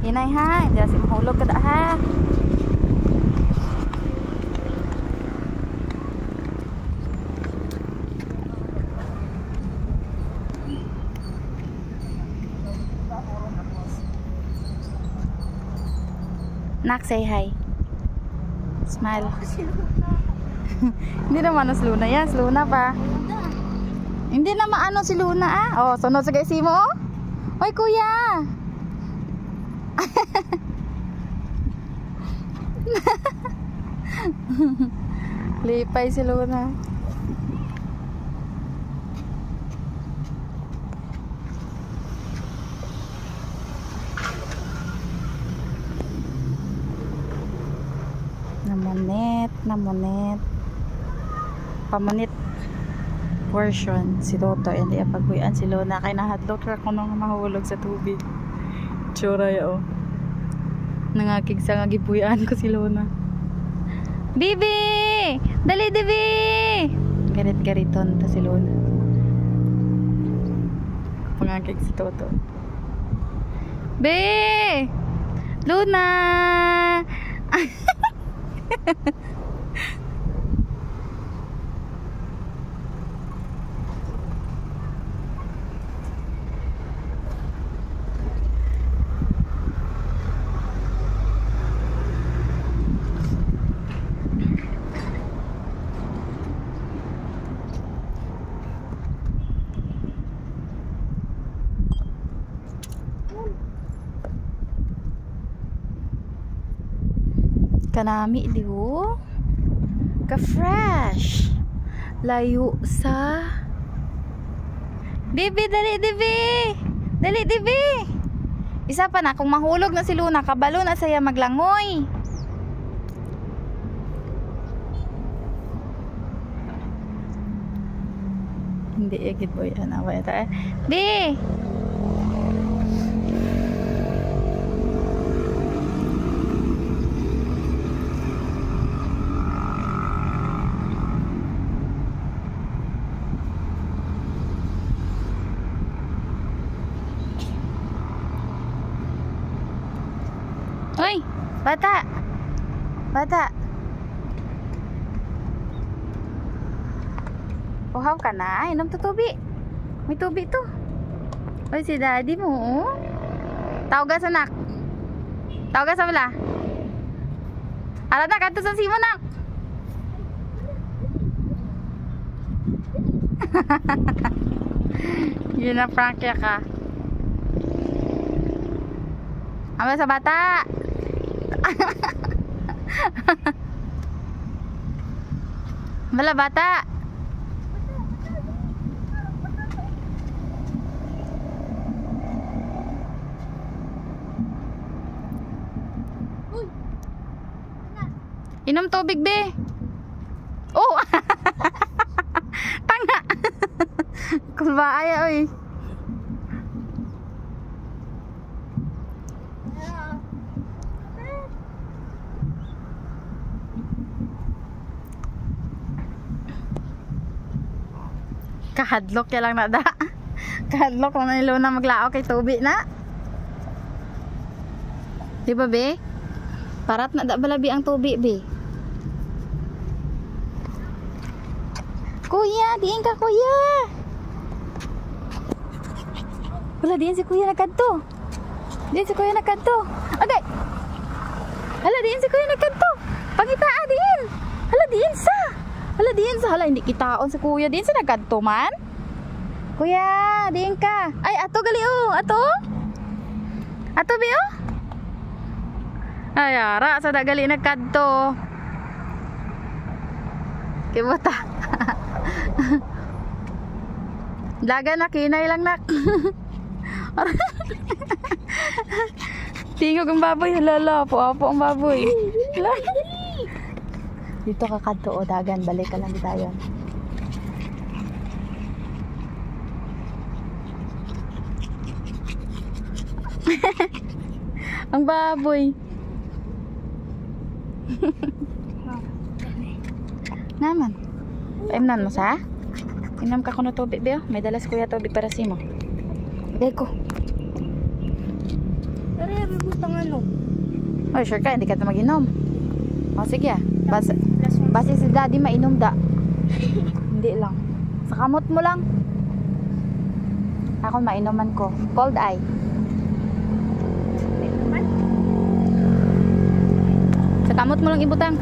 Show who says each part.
Speaker 1: Hinay ha, hindi kasi mahulog ka da ha. Nak, say hi. Smile. Hindi naman si Luna yan. Si Luna pa. Hindi na maano si Luna ah. Oh, sunod sa guys mo oh. Oy kuya. Lipay si Luna. Namonet. Pamanit version si Toto and pagbuyan si Luna kay nahadlok ra ko nang mahulog sa tubig. Tsura ya oh. Nangakig sa ngagibuyan ko si Luna. Bibi! Dali Bibi! Garit-gariton ta si Luna. Pangakig si Toto. Be! Luna! Kanami diyo ka-fresh layo sa Bibi, dali Bibi isa pa na kung mahulog na si Luna kabalo na saya maglangoy hindi agad boy away ta Bi Hoy, bata. Uhaw ka na, inom to tubig. May tubig to. Hoy, si daddy mo. Oh. Tawagan sa nak. Tawagan sa wala. Ala na, kanto sa simo nak. Yun na prank ya ka. Ama sa bata. Bala bata. Inom tubig be. Oh. Tanga. Kumaaya oy. Kahadlok ya lang na da. Kahadlok lang na Luna maglao kay tubig na. Di ba be? Parat na da balabi ang tubig be. Kuya, diin ka kuya. Wala diin si kuya nagkanto. Diin si kuya nagkanto. Agay. Hala diin si kuya nagkanto. Pangitaa diin. Hala diin sa. Hala diin sa hala hindi kitaon sa kuya diin sa nagkanto man. Kuya, diin ka. Ay ato gali oh, ato. Ato bi oh. Ay ara sa dagali nagkanto. Kibuta. Laga na kinay lang nak. Tingog ang baboy, halala po ang baboy. Dito ka kadto o dagan, balik ka lang di tayo. Ang baboy. Naman. Paimnan mo sa? Inom ka kuno tubig, Beo. May dalas kuya tubig para simo. Deko.
Speaker 2: Pero butang ano.
Speaker 1: Oh, sure ka, hindi ka na mag-inom. O, sige ah. Base
Speaker 2: Plus 1.
Speaker 1: si daddy mainom da. Hindi lang. Sa kamot mo lang. Ako mainuman ko. Cold eye.
Speaker 2: Naman.
Speaker 1: Sa kamot mo lang ibutang.